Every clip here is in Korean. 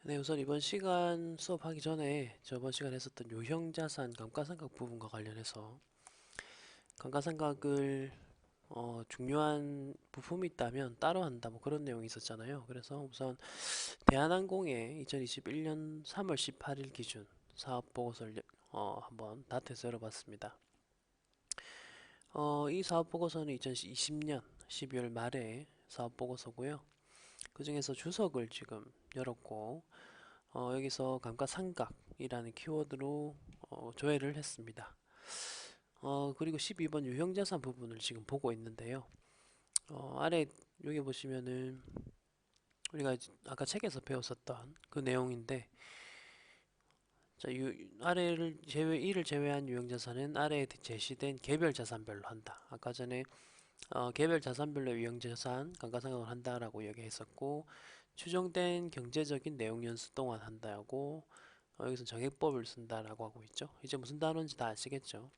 네, 우선 이번 시간 수업하기 전에 저번 시간에 했었던 유형자산 감가상각 부분과 관련해서 감가상각을 중요한 부품이 있다면 따로 한다 뭐 그런 내용이 있었잖아요. 그래서 우선 대한항공의 2021년 3월 18일 기준 사업보고서를 한번 다트에서 열어봤습니다. 이 사업보고서는 2020년 12월 말에 사업보고서고요. 그 중에서 주석을 지금 열었고 여기서 감가상각이라는 키워드로 조회를 했습니다. 그리고 12번 유형자산 부분을 지금 보고 있는데요. 아래 여기 보시면은 우리가 아까 책에서 배웠었던 그 내용인데, 자, 아래를 제외 1을 제외한 유형자산은 아래에 제시된 개별 자산별로 한다. 아까 전에 개별 자산별로 유형자산 감가상각을 한다라고 얘기했었고, 추정된 경제적인 내용 연수 동안 한다고 여기서 정액법을 쓴다라고 하고 있죠. 이제 무슨 단어인지 다 아시겠죠?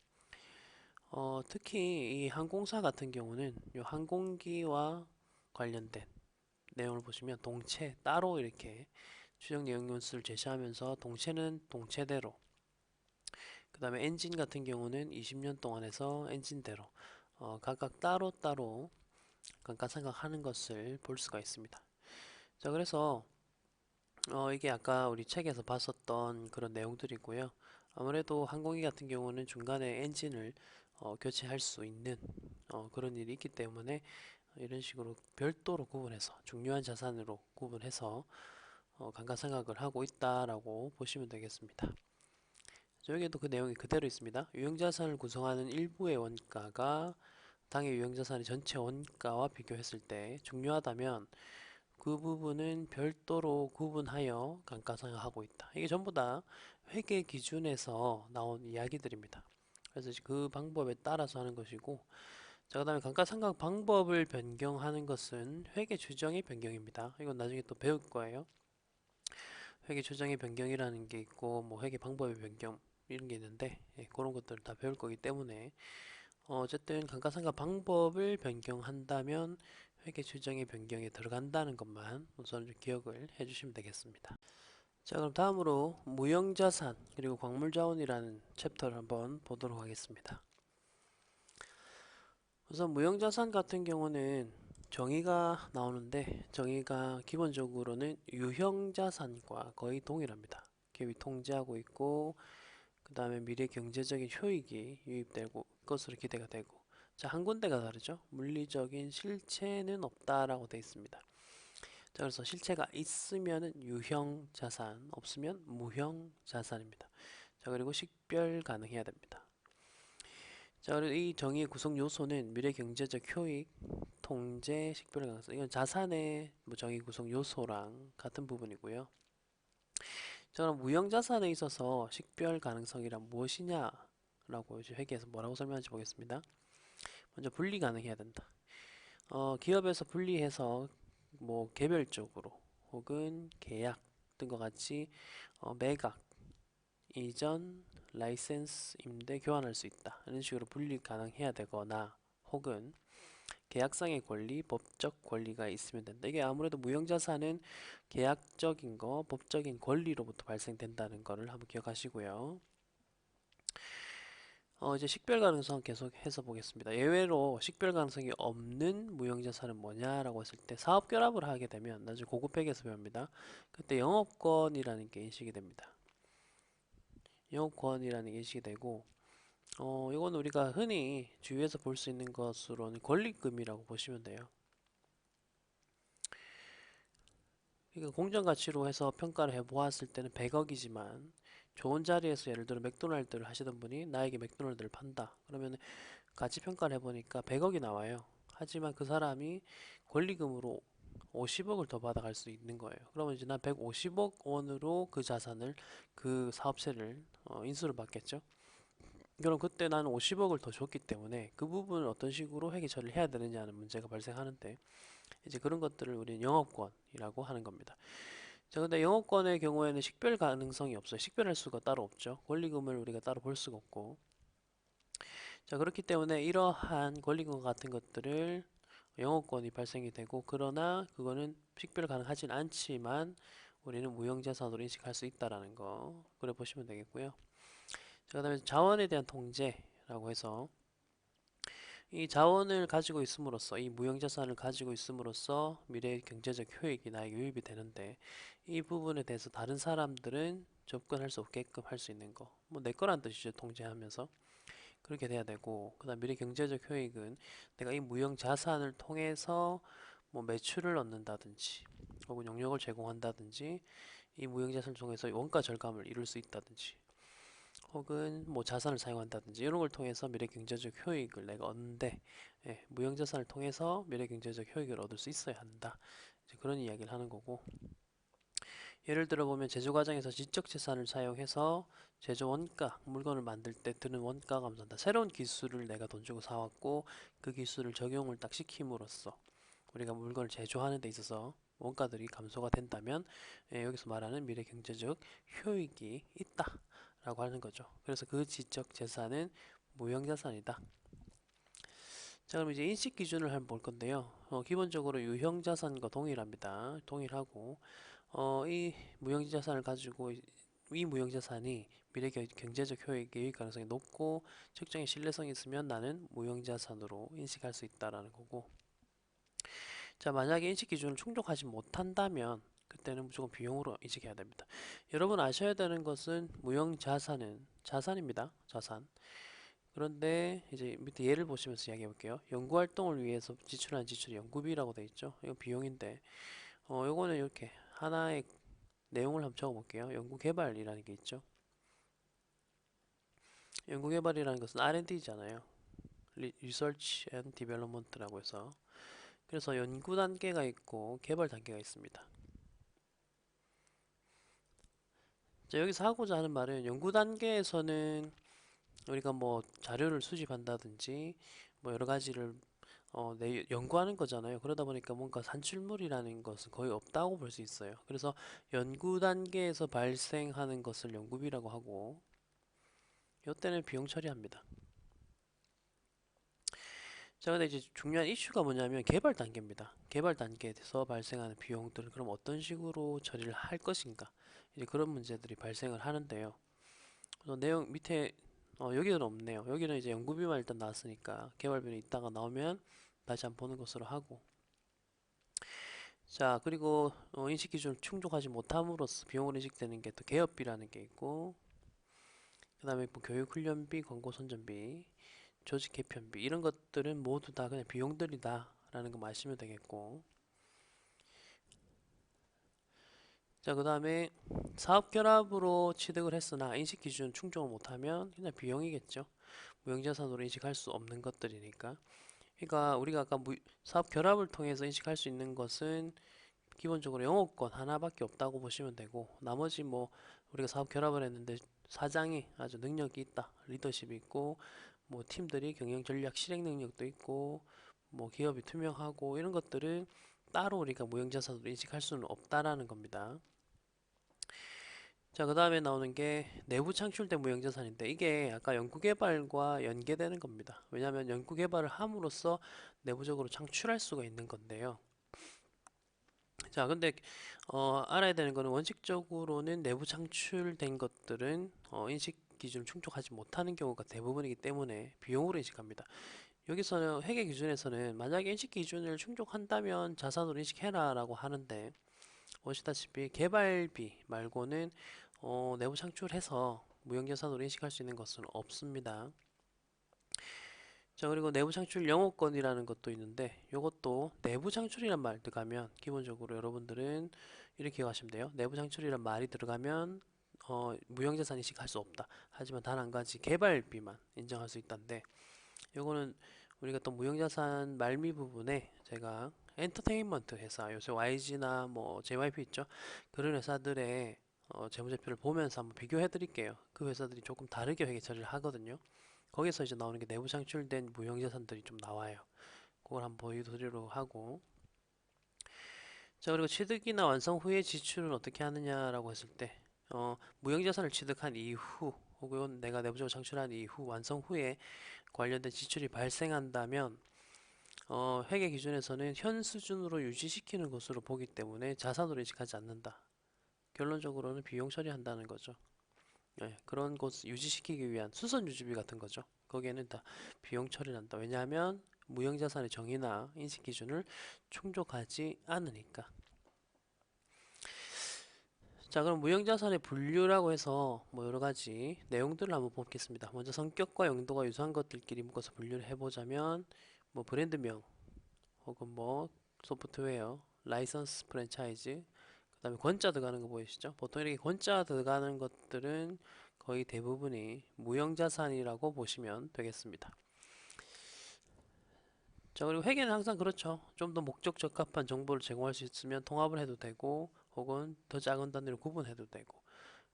특히 이 항공사 같은 경우는 이 항공기와 관련된 내용을 보시면 동체 따로 이렇게 추정 내용 연수를 제시하면서 동체는 동체대로, 그 다음에 엔진 같은 경우는 20년 동안 해서 엔진대로 각각 따로따로 감가상각하는 것을 볼 수가 있습니다. 자, 그래서 이게 아까 우리 책에서 봤었던 그런 내용들이고요. 아무래도 항공기 같은 경우는 중간에 엔진을 교체할 수 있는 그런 일이 있기 때문에 이런 식으로 별도로 구분해서 중요한 자산으로 구분해서 감가상각을 하고 있다라고 보시면 되겠습니다. 여기에도 그 내용이 그대로 있습니다. 유형자산을 구성하는 일부의 원가가 당해 유형자산의 전체 원가와 비교했을 때 중요하다면 그 부분은 별도로 구분하여 감가상각하고 있다. 이게 전부 다 회계 기준에서 나온 이야기들입니다. 그래서 그 방법에 따라서 하는 것이고, 자, 그 다음에 감가상각 방법을 변경하는 것은 회계 추정의 변경입니다. 이건 나중에 또 배울 거예요. 회계 추정의 변경이라는 게 있고, 뭐 회계 방법의 변경 이런 게 있는데, 그런 것들을 다 배울 거기 때문에 어쨌든 감가상각 방법을 변경한다면 회계 추정의 변경에 들어간다는 것만 우선 좀 기억을 해주시면 되겠습니다. 자, 그럼 다음으로 무형자산 그리고 광물자원이라는 챕터를 한번 보도록 하겠습니다. 우선 무형자산 같은 경우는 정의가 나오는데, 정의가 기본적으로는 유형자산과 거의 동일합니다. 기업이 통제하고 있고, 그 다음에 미래 경제적인 효익이 유입되고 것으로 기대가 되고, 자, 한 군데가 다르죠. 물리적인 실체는 없다라고 되어 있습니다. 자, 그래서 실체가 있으면은 유형 자산, 없으면 무형 자산입니다. 자, 그리고 식별 가능해야 됩니다. 자, 그리고 이 정의의 구성 요소는 미래 경제적 효익, 통제, 식별 가능성. 이건 자산의 뭐 정의 구성 요소랑 같은 부분이고요. 자, 그럼 무형 자산에 있어서 식별 가능성이란 무엇이냐라고 이제 회계에서 뭐라고 설명하는지 보겠습니다. 먼저 분리 가능해야 된다. 기업에서 분리해서 뭐 개별적으로 혹은 계약 등과 같이 매각, 이전, 라이센스, 임대, 교환할 수 있다. 이런 식으로 분리 가능해야 되거나 혹은 계약상의 권리, 법적 권리가 있으면 된다. 이게 아무래도 무형자산은 계약적인 거, 법적인 권리로부터 발생된다는 것을 한번 기억하시고요. 이제 식별 가능성 계속 해서 보겠습니다. 예외로 식별 가능성이 없는 무형자산은 뭐냐라고 했을 때 사업 결합을 하게 되면 나중에 고급회계에서 배웁니다. 그때 영업권이라는 게 인식이 됩니다. 영업권이라는 게 인식이 되고 이건 우리가 흔히 주위에서 볼 수 있는 것으로는 권리금이라고 보시면 돼요. 그러니까 공정가치로 해서 평가를 해보았을 때는 100억이지만 좋은 자리에서 예를 들어 맥도날드를 하시던 분이 나에게 맥도날드를 판다. 그러면 가치 평가를 해보니까 100억이 나와요. 하지만 그 사람이 권리금으로 50억을 더 받아갈 수 있는 거예요. 그러면 이제 난 150억 원으로 그 자산을, 그 사업체를 인수를 받겠죠. 그럼 그때 나는 50억을 더 줬기 때문에 그 부분을 어떤 식으로 회계 처리를 해야 되느냐는 문제가 발생하는데, 이제 그런 것들을 우리는 영업권이라고 하는 겁니다. 자, 근데 영업권의 경우에는 식별 가능성이 없어요. 식별할 수가 따로 없죠. 권리금을 우리가 따로 볼 수가 없고. 자, 그렇기 때문에 이러한 권리금 같은 것들을 영업권이 발생이 되고, 그러나 그거는 식별 가능하진 않지만 우리는 무형자산으로 인식할 수 있다라는 거 그래 보시면 되겠고요. 자, 그다음에 자원에 대한 통제라고 해서 이 자원을 가지고 있음으로써 이 무형자산을 가지고 있음으로써 미래의 경제적 효익이 나에게 유입이 되는데 이 부분에 대해서 다른 사람들은 접근할 수 없게끔 할 수 있는 거. 뭐 내 거란 뜻이죠. 통제하면서. 그렇게 돼야 되고 그다음 미래 경제적 효익은 내가 이 무형자산을 통해서 뭐 매출을 얻는다든지 혹은 영역을 제공한다든지 이 무형자산을 통해서 원가 절감을 이룰 수 있다든지 혹은 뭐 자산을 사용한다든지 이런 걸 통해서 미래 경제적 효익을 내가 얻는데 무형자산을 통해서 미래 경제적 효익을 얻을 수 있어야 한다. 이제 그런 이야기를 하는 거고 예를 들어 보면 제조 과정에서 지적 재산을 사용해서 제조 원가, 물건을 만들 때 드는 원가가 감소한다. 새로운 기술을 내가 돈 주고 사왔고 그 기술을 적용을 딱 시킴으로써 우리가 물건을 제조하는 데 있어서 원가들이 감소가 된다면 여기서 말하는 미래 경제적 효익이 있다 라고 하는 거죠. 그래서 그 지적 재산은 무형자산이다. 자, 그럼 이제 인식 기준을 한번 볼 건데요. 기본적으로 유형자산과 동일합니다. 동일하고 이 무형자산을 가지고 이 무형자산이 미래 경제적 효익의 유입 가능성이 높고 측정의 신뢰성이 있으면 나는 무형자산으로 인식할 수 있다라는 거고 자, 만약에 인식 기준을 충족하지 못한다면 그때는 무조건 비용으로 인식해야 됩니다. 여러분 아셔야 되는 것은 무형자산은 자산입니다. 자산. 그런데 이제 밑에 예를 보시면서 이야기해 볼게요. 연구활동을 위해서 지출한 지출이 연구비라고 되어 있죠. 이건 비용인데 요거는 이렇게 하나의 내용을 한번 적어 볼게요. 연구개발이라는 게 있죠. 연구개발이라는 것은 R&D잖아요. Research and Development라고 해서 그래서 연구 단계가 있고 개발 단계가 있습니다. 자, 여기서 하고자 하는 말은 연구 단계에서는 우리가 뭐 자료를 수집한다든지 뭐 여러 가지를 연구하는 거잖아요. 그러다 보니까 뭔가 산출물이라는 것은 거의 없다고 볼 수 있어요. 그래서 연구 단계에서 발생하는 것을 연구비라고 하고 이때는 비용 처리합니다. 자, 근데 이제 중요한 이슈가 뭐냐면 개발 단계입니다. 개발 단계에서 발생하는 비용들을 그럼 어떤 식으로 처리를 할 것인가? 이제 그런 문제들이 발생을 하는데요. 그래서 내용 밑에 여기는 없네요. 여기는 이제 연구비만 일단 나왔으니까 개발비는 이따가 나오면 다시 한번 보는 것으로 하고 자, 그리고 인식 기준을 충족하지 못함으로써 비용으로 인식되는 게 또 개업비라는 게 있고 그 다음에 뭐 교육 훈련비, 광고 선전비, 조직 개편비 이런 것들은 모두 다 그냥 비용들이다 라는 거 마시면 되겠고 자, 그 다음에 사업 결합으로 취득을 했으나 인식 기준 충족을 못하면 그냥 비용이겠죠. 무형자산으로 인식할 수 없는 것들이니까 그러니까 우리가 아까 사업 결합을 통해서 인식할 수 있는 것은 기본적으로 영업권 하나밖에 없다고 보시면 되고 나머지 뭐 우리가 사업 결합을 했는데 사장이 아주 능력이 있다 리더십이 있고 뭐 팀들이 경영 전략 실행 능력도 있고 뭐 기업이 투명하고 이런 것들은 따로 우리가 무형자산으로 인식할 수는 없다라는 겁니다. 자, 그 다음에 나오는 게 내부 창출된 무형자산인데 이게 아까 연구개발과 연계되는 겁니다. 왜냐하면 연구개발을 함으로써 내부적으로 창출할 수가 있는 건데요. 자, 근데 알아야 되는 거는 원칙적으로는 내부 창출된 것들은 인식 기준을 충족하지 못하는 경우가 대부분이기 때문에 비용으로 인식합니다. 여기서는 회계 기준에서는 만약에 인식 기준을 충족한다면 자산으로 인식해라 라고 하는데 보시다시피 개발비 말고는 내부 창출해서 무형자산으로 인식할 수 있는 것은 없습니다. 자, 그리고 내부 창출 영업권이라는 것도 있는데 이것도 내부 창출이란 말 들어가면 기본적으로 여러분들은 이렇게 하시면 돼요. 내부 창출이란 말이 들어가면 무형자산 인식할 수 없다. 하지만 단 한 가지 개발비만 인정할 수 있다는데 요거는 우리가 또 무형자산 말미 부분에 제가 엔터테인먼트 회사 요새 YG나 뭐 JYP 있죠. 그런 회사들의 재무제표를 보면서 한번 비교해 드릴게요. 그 회사들이 조금 다르게 회계 처리를 하거든요. 거기서 이제 나오는 게 내부 창출된 무형자산들이 좀 나와요. 그걸 한번 보여드리도록 하고 자, 그리고 취득이나 완성 후에 지출은 어떻게 하느냐라고 했을 때 무형자산을 취득한 이후 혹은 내가 내부적으로 창출한 이후 완성 후에 관련된 지출이 발생한다면 회계 기준에서는 현 수준으로 유지시키는 것으로 보기 때문에 자산으로 인식하지 않는다. 결론적으로는 비용 처리한다는 거죠. 예, 그런 곳 유지시키기 위한 수선 유지비 같은 거죠. 거기에는 다 비용 처리를 한다. 왜냐하면 무형자산의 정의나 인식 기준을 충족하지 않으니까. 자, 그럼 무형자산의 분류라고 해서 뭐 여러 가지 내용들을 한번 보겠습니다. 먼저 성격과 용도가 유사한 것들끼리 묶어서 분류를 해보자면 뭐 브랜드명 혹은 뭐 소프트웨어, 라이선스 프랜차이즈, 그다음에 권자 들어가는 거 보이시죠? 보통 이렇게 권자 들어가는 것들은 거의 대부분이 무형자산이라고 보시면 되겠습니다. 자, 그리고 회계는 항상 그렇죠. 좀 더 목적 적합한 정보를 제공할 수 있으면 통합을 해도 되고, 혹은 더 작은 단위로 구분해도 되고,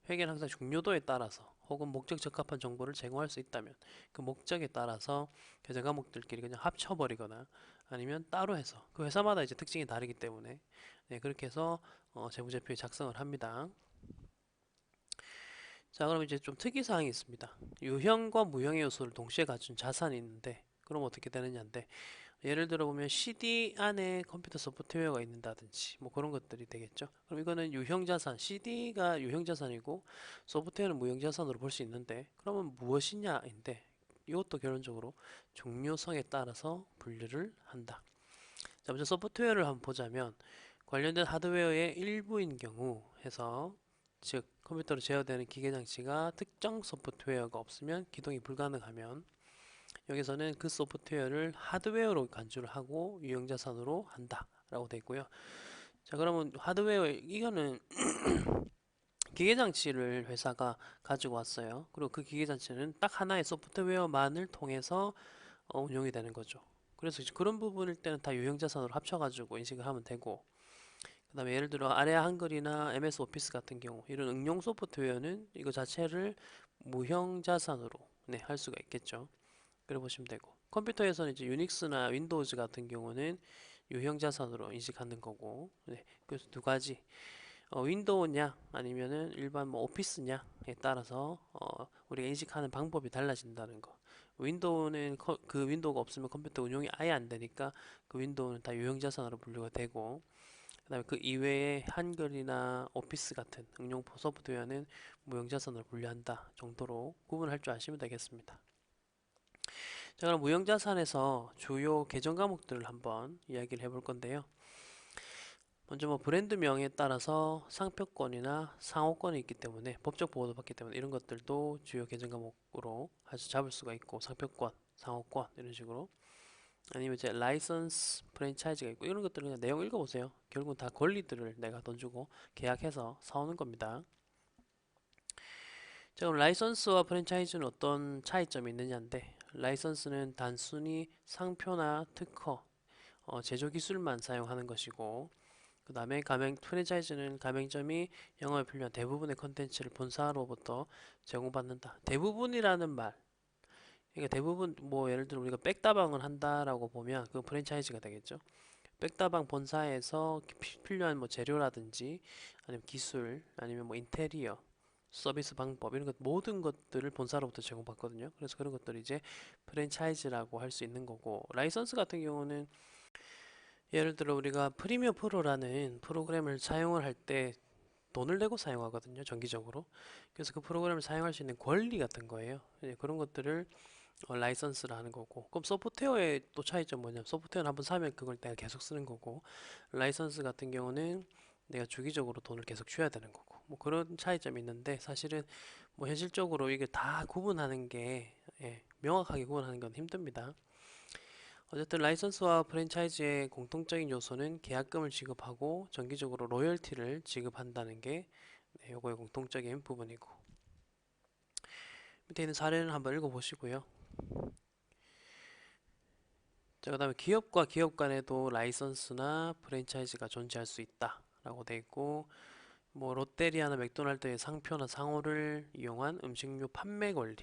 회계는 항상 중요도에 따라서 혹은 목적 적합한 정보를 제공할 수 있다면 그 목적에 따라서 계정 과목들끼리 그냥 합쳐버리거나 아니면 따로 해서 그 회사마다 이제 특징이 다르기 때문에 네, 그렇게 해서 재무제표에 작성을 합니다. 자, 그럼 이제 좀 특이사항이 있습니다. 유형과 무형의 요소를 동시에 갖춘 자산이 있는데 그럼 어떻게 되느냐인데 예를 들어 보면 CD 안에 컴퓨터 소프트웨어가 있는다든지 뭐 그런 것들이 되겠죠. 그럼 이거는 유형자산, CD가 유형자산이고 소프트웨어는 무형자산으로 볼 수 있는데 그러면 무엇이냐인데 이것도 결론적으로 중요성에 따라서 분류를 한다. 자, 먼저 소프트웨어를 한번 보자면 관련된 하드웨어의 일부인 경우 해서 즉 컴퓨터로 제어되는 기계장치가 특정 소프트웨어가 없으면 기동이 불가능하면 여기서는 그 소프트웨어를 하드웨어로 간주를 하고 유형자산으로 한다 라고 되어 있고요. 자, 그러면 하드웨어 이거는 기계장치를 회사가 가지고 왔어요. 그리고 그 기계장치는 딱 하나의 소프트웨어만을 통해서 운영이 되는 거죠. 그래서 이제 그런 부분일 때는 다 유형자산으로 합쳐가지고 인식을 하면 되고, 그 다음에 예를 들어 아레아 한글이나 MS 오피스 같은 경우 이런 응용 소프트웨어는 이거 자체를 무형자산으로 네, 할 수가 있겠죠. 그래 보시면 되고, 컴퓨터에서는 이제 유닉스나 윈도우즈 같은 경우는 유형자산으로 인식하는 거고, 네, 그래서 두 가지 윈도우냐 아니면은 일반 뭐 오피스냐에 따라서 우리가 인식하는 방법이 달라진다는 거. 윈도우는 그 윈도우가 없으면 컴퓨터 운용이 아예 안 되니까 그 윈도우는 다 유형자산으로 분류가 되고, 그다음에 그 이외에 한글이나 오피스 같은 응용 소프트웨어는 무형자산으로 분류한다 정도로 구분할 줄 아시면 되겠습니다. 자, 그럼 무형자산에서 주요 계정 과목들을 한번 이야기를 해볼 건데요. 먼저 뭐 브랜드명에 따라서 상표권이나 상호권이 있기 때문에 법적 보호도 받기 때문에 이런 것들도 주요 계정 과목으로 아주 잡을 수가 있고, 상표권, 상호권 이런 식으로. 아니면 이제 라이선스 프랜차이즈가 있고 이런 것들은 그냥 내용 읽어보세요. 결국 다 권리들을 내가 돈 주고 계약해서 사오는 겁니다. 자, 그럼 라이선스와 프랜차이즈는 어떤 차이점이 있느냐인데, 라이선스는 단순히 상표나 특허, 제조 기술만 사용하는 것이고, 그 다음에 프랜차이즈는 가맹점이 영업에 필요한 대부분의 컨텐츠를 본사로부터 제공받는다. 대부분이라는 말, 그러니까 대부분 뭐 예를 들어 우리가 백다방을 한다라고 보면 그 프랜차이즈가 되겠죠. 백다방 본사에서 필요한 뭐 재료라든지 아니면 기술 아니면 뭐 인테리어 서비스 방법 이런 것 모든 것들을 본사로부터 제공받거든요. 그래서 그런 것들이 이제 프랜차이즈라고 할 수 있는 거고, 라이선스 같은 경우는 예를 들어 우리가 프리미어 프로라는 프로그램을 사용을 할 때 돈을 내고 사용하거든요, 정기적으로. 그래서 그 프로그램을 사용할 수 있는 권리 같은 거예요. 그런 것들을 라이선스를 하는 거고, 그럼 소프트웨어의 또 차이점 뭐냐면 소프트웨어는 한번 사면 그걸 내가 계속 쓰는 거고, 라이선스 같은 경우는 내가 주기적으로 돈을 계속 줘야 되는 거고, 뭐 그런 차이점이 있는데 사실은 뭐 현실적으로 이게 다 구분하는 게 명확하게 구분하는 건 힘듭니다. 어쨌든 라이선스와 프랜차이즈의 공통적인 요소는 계약금을 지급하고 정기적으로 로열티를 지급한다는 게 요거의 공통적인 부분이고, 밑에 있는 사례를 한번 읽어보시고요. 자, 그 다음에 기업과 기업 간에도 라이선스나 프랜차이즈가 존재할 수 있다 라고 돼 있고, 뭐 롯데리아나 맥도날드의 상표나 상호를 이용한 음식료 판매 권리,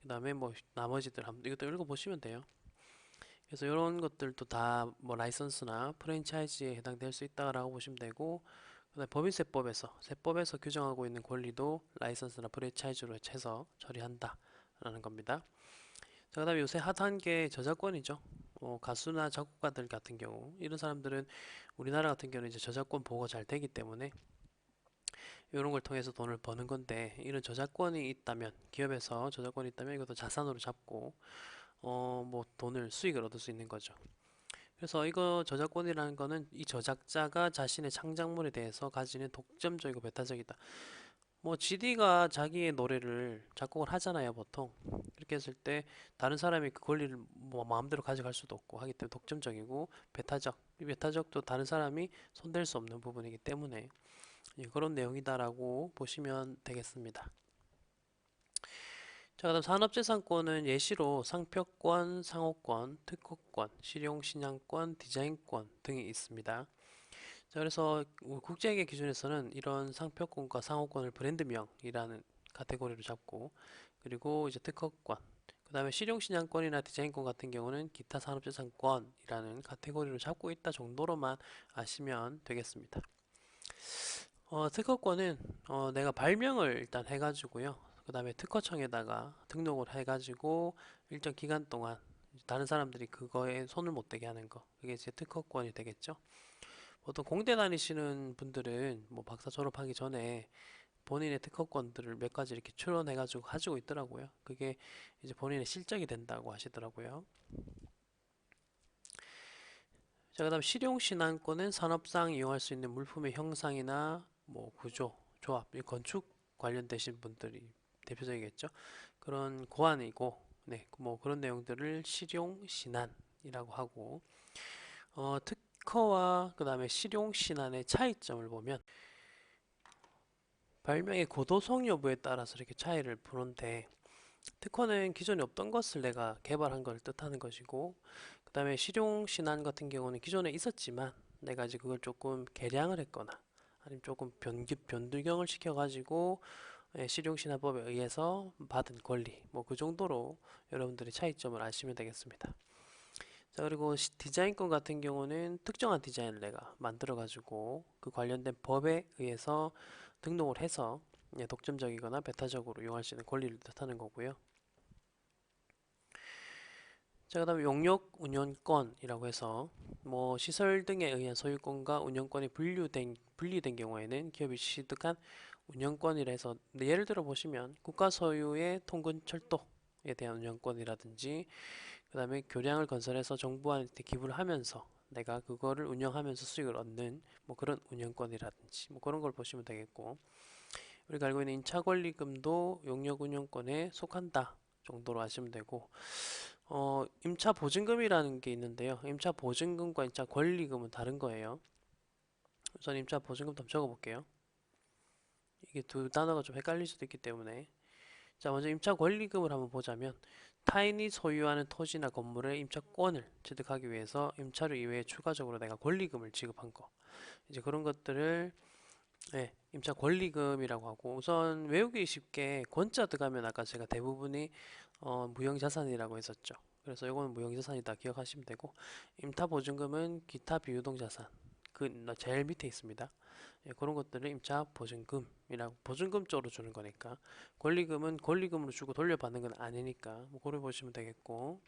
그 다음에 뭐 나머지들 한번 이것도 읽어보시면 돼요. 그래서 이런 것들도 다 뭐 라이선스나 프랜차이즈에 해당될 수 있다라고 보시면 되고, 그다음에 법인세법에서 세법에서 규정하고 있는 권리도 라이선스나 프랜차이즈로 해서 처리한다라는 겁니다. 자, 그다음에 요새 핫한 게 저작권이죠. 가수나 작곡가들 같은 경우 이런 사람들은 우리나라 같은 경우는 이제 저작권 보호가 잘 되기 때문에 이런 걸 통해서 돈을 버는 건데, 이런 저작권이 있다면, 기업에서 저작권이 있다면 이것도 자산으로 잡고 뭐 돈을 수익을 얻을 수 있는 거죠. 그래서 이거 저작권이라는 거는 이 저작자가 자신의 창작물에 대해서 가지는 독점적이고 배타적이다. 뭐 GD가 자기의 노래를 작곡을 하잖아요, 보통. 그렇게 했을 때 다른 사람이 그 권리를 뭐 마음대로 가져갈 수도 없고 하기 때문에 독점적이고 배타적. 이 배타적도 다른 사람이 손댈 수 없는 부분이기 때문에 그런 내용이다라고 보시면 되겠습니다. 자, 그다음 산업재산권은 예시로 상표권, 상호권, 특허권, 실용신양권, 디자인권 등이 있습니다. 자, 그래서 국제회계 기준에서는 이런 상표권과 상호권을 브랜드명이라는 카테고리로 잡고, 그리고 이제 특허권, 그 다음에 실용신양권이나 디자인권 같은 경우는 기타 산업재산권이라는 카테고리로 잡고 있다 정도로만 아시면 되겠습니다. 특허권은 내가 발명을 일단 해가지고요. 그 다음에 특허청에다가 등록을 해가지고 일정 기간 동안 다른 사람들이 그거에 손을 못 대게 하는 거. 그게 이제 특허권이 되겠죠. 보통 공대 다니시는 분들은 뭐 박사 졸업하기 전에 본인의 특허권들을 몇 가지 이렇게 추론해가지고 가지고 있더라고요. 그게 이제 본인의 실적이 된다고 하시더라고요. 자, 그다음 실용신안권은 산업상 이용할 수 있는 물품의 형상이나 뭐 구조, 조합, 이 건축 관련되신 분들이 대표적이겠죠. 그런 고안이고, 네, 뭐 그런 내용들을 실용신안이라고 하고, 특허와 그다음에 실용신안의 차이점을 보면 발명의 고도성 여부에 따라서 이렇게 차이를 보는데, 특허는 기존에 없던 것을 내가 개발한 걸 뜻하는 것이고, 그 다음에 실용신안 같은 경우는 기존에 있었지만 내가 이제 그걸 조금 개량을 했거나 아니면 조금 변두경을 시켜가지고 실용신안법에 의해서 받은 권리, 뭐 그 정도로 여러분들이 차이점을 아시면 되겠습니다. 자, 그리고 디자인권 같은 경우는 특정한 디자인을 내가 만들어가지고 그 관련된 법에 의해서 등록을 해서 독점적이거나 배타적으로 이용할 수 있는 권리를 뜻하는 거고요. 자, 그다음에 용역 운영권이라고 해서 뭐 시설 등에 의한 소유권과 운영권이 분리된 경우에는 기업이 취득한 운영권이라 해서 예를 들어 보시면 국가 소유의 통근 철도에 대한 운영권이라든지 그다음에 교량을 건설해서 정부한테 기부를 하면서 내가 그거를 운영하면서 수익을 얻는 뭐 그런 운영권이라든지 뭐 그런 걸 보시면 되겠고, 우리가 알고 있는 임차권리금도 용역운영권에 속한다 정도로 아시면 되고, 임차보증금이라는 게 있는데요. 임차보증금과 임차권리금은 다른 거예요. 우선 임차보증금도 한번 적어볼게요. 이게 두 단어가 좀 헷갈릴 수도 있기 때문에, 자, 먼저 임차권리금을 한번 보자면 타인이 소유하는 토지나 건물의 임차권을 취득하기 위해서 임차료 이외에 추가적으로 내가 권리금을 지급한 거, 이제 그런 것들을 임차 권리금이라고 하고, 우선 외우기 쉽게 권자 들어가면 아까 제가 대부분이 무형자산이라고 했었죠. 그래서 이거는 무형자산이다 기억하시면 되고, 임타보증금은 기타 비유동자산 그 제일 밑에 있습니다. 그런 것들을 임차 보증금이라고, 보증금 쪽으로 주는 거니까. 권리금은 권리금으로 주고 돌려받는 건 아니니까 뭐 그걸 보시면 되겠고,